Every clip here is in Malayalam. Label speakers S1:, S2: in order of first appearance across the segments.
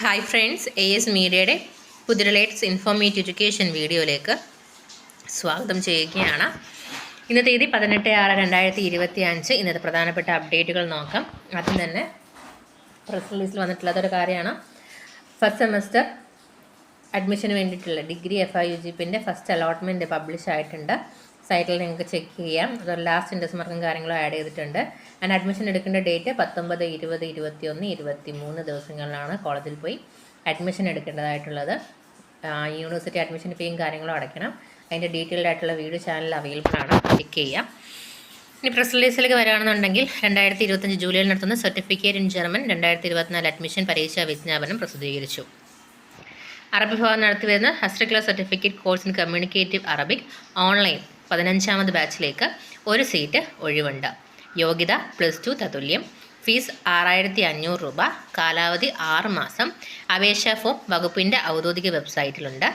S1: ഹായ് ഫ്രണ്ട്സ്, AS മീഡിയയുടെ പുതിയ ലേറ്റസ്റ്റ് ഇൻഫോർമേറ്റീവ് എഡ്യൂക്കേഷൻ വീഡിയോയിലേക്ക് സ്വാഗതം ചെയ്യുകയാണ്. ഇന്നത്തെ തീയതി 18/6/2025. ഇന്നത്തെ പ്രധാനപ്പെട്ട അപ്ഡേറ്റുകൾ നോക്കാം. ആദ്യം തന്നെ പ്രസ് റിലീസിൽ വന്നിട്ടുള്ളതൊരു കാര്യമാണ്. ഫസ്റ്റ് സെമസ്റ്റർ അഡ്മിഷന് വേണ്ടിയിട്ടുള്ള ഡിഗ്രി FIUGPൻ്റെ ഫസ്റ്റ് അലോട്ട്മെൻറ്റ് പബ്ലിഷ് ആയിട്ടുണ്ട്. സൈറ്റിൽ നിങ്ങൾക്ക് ചെക്ക് ചെയ്യാം. അതുപോലെ ലാസ്റ്റ് ഇൻഡെക്സ് മാർക്കും കാര്യങ്ങളും ആഡ് ചെയ്തിട്ടുണ്ട്. ആൻഡ് അഡ്മിഷൻ എടുക്കേണ്ട ഡേറ്റ് 19, 20, 21, 23 ദിവസങ്ങളിലാണ് കോളേജിൽ പോയി അഡ്മിഷൻ എടുക്കേണ്ടതായിട്ടുള്ളത്. യൂണിവേഴ്സിറ്റി അഡ്മിഷൻ ഫീയും കാര്യങ്ങളും അടയ്ക്കണം. അതിൻ്റെ ഡീറ്റെയിൽഡ് ആയിട്ടുള്ള വീഡിയോ ചാനൽ അവൈലബിൾ ആണ്, ചെക്ക് ചെയ്യാം. ഇനി പ്രസ് റിലീസിലേക്ക് വരികയാണെന്നുണ്ടെങ്കിൽ 2025 ജൂലൈയിൽ നടത്തുന്ന സർട്ടിഫിക്കറ്റ് ഇൻ ജർമ്മൻ 2024 അഡ്മിഷൻ പരീക്ഷാ വിജ്ഞാപനം പ്രസിദ്ധീകരിച്ചു. അറബി വിഭാഗം നടത്തിവരുന്ന ഹസ്റ്റർ class certificate course in communicative Arabic online 15ാമത് ബാച്ചിലേക്ക് ഒരു സീറ്റ് ഒഴിവുണ്ട്. യോഗ്യത +2 തത്തുല്യം. ഫീസ് 6500 രൂപ. കാലാവധി 6 മാസം. അപേക്ഷാ ഫോം വകുപ്പിൻ്റെ ഔദ്യോഗിക വെബ്സൈറ്റിലുണ്ട്.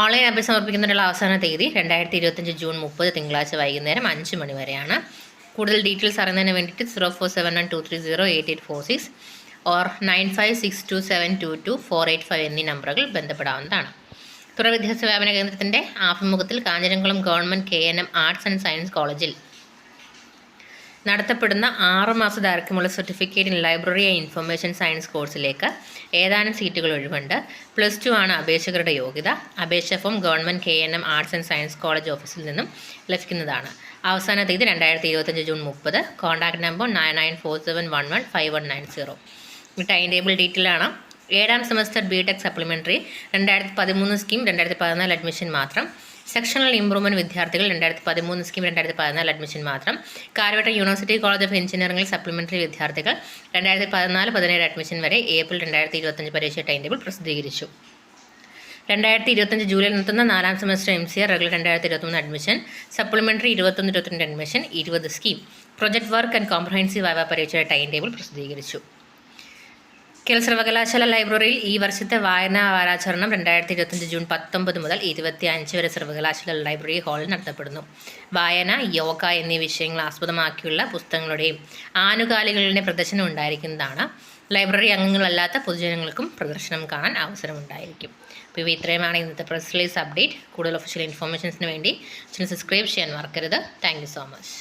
S1: ഓൺലൈൻ അപേക്ഷ സമർപ്പിക്കുന്നതിനുള്ള അവസാന തീയതി 2025 ജൂൺ 30 തിങ്കളാഴ്ച വൈകുന്നേരം 5 മണി വരെയാണ്. കൂടുതൽ ഡീറ്റെയിൽസ് അറിയുന്നതിന് വേണ്ടിയിട്ട് 0471230846 ഓർ 9562722485 എന്നീ നമ്പറുകൾ ബന്ധപ്പെടാവുന്നതാണ്. തുടർ വിദ്യാഭ്യാസ വ്യാപന കേന്ദ്രത്തിൻ്റെ ആഭിമുഖ്യത്തിൽ Kanjiramkulam government KNM arts and science കോളേജിൽ നടത്തപ്പെടുന്ന 6 മാസ ദൈർഘ്യമുള്ള certificate in library and information science കോഴ്സിലേക്ക് ഏതാനും സീറ്റുകൾ ഒഴിവുണ്ട്. +2 ആണ് അപേക്ഷകരുടെ യോഗ്യത. അപേക്ഷാ form government KNM arts and science college ഓഫീസിൽ നിന്നും ലഭിക്കുന്നതാണ്. അവസാന തീയതി 2025 June 30. Contact number 9947115190. Time table detail ആണ്. 7ാം semester BTech supplementary 2013 scheme 2014 admission മാത്രം. സെക്ഷണൽ ഇംപ്രൂവ്മെൻറ്റ് വിദ്യാർത്ഥികൾ 2013 സ്കീം 2014 അഡ്മിഷൻ മാത്രം. കാര്യവട്ടം യൂണിവേഴ്സിറ്റി കോളേജ് ഓഫ് എഞ്ചിനീയറിംഗിൽ സപ്ലിമെൻ്ററി വിദ്യാർത്ഥികൾ 2014-17 അഡ്മിഷൻ വരെ. ഏപ്രിൽ 2025 പരീക്ഷ ടൈം ടേബിൾ പ്രസിദ്ധീകരിച്ചു. 2025 ജൂലൈയിൽ നടത്തുന്ന 4ാം semester MCA regular 2023 admission. Supplementary 21-22 admission 20 scheme. Project work and comprehensive വാവ പരീക്ഷയുടെ ടൈം ടേബിൾ പ്രസിദ്ധീകരിച്ചു. കേരള സർവകലാശാല ലൈബ്രറിയിൽ ഈ വർഷത്തെ വായനാ വാരാചരണം 2025 ജൂൺ 19 മുതൽ 25 വരെ സർവകലാശാല ലൈബ്രറി ഹാളിൽ നടത്തപ്പെടുന്നു. വായന, യോഗ എന്നീ വിഷയങ്ങൾ ആസ്പദമാക്കിയുള്ള പുസ്തകങ്ങളുടെയും ആനുകാലികളുടെയും പ്രദർശനം ഉണ്ടായിരിക്കുന്നതാണ്. ലൈബ്രറി അംഗങ്ങളല്ലാത്ത പൊതുജനങ്ങൾക്കും പ്രദർശനം കാണാൻ അവസരമുണ്ടായിരിക്കും. അപ്പോൾ ഇത്രയുമാണ് ഇന്നത്തെ പ്രസ് റിലീസ് അപ്ഡേറ്റ്. കൂടുതൽ ഒഫീഷ്യൽ ഇൻഫോർമേഷൻസിന് വേണ്ടി ചാനൽ സബ്സ്ക്രൈബ് ചെയ്യാൻ മറക്കരുത്. Thank you so much.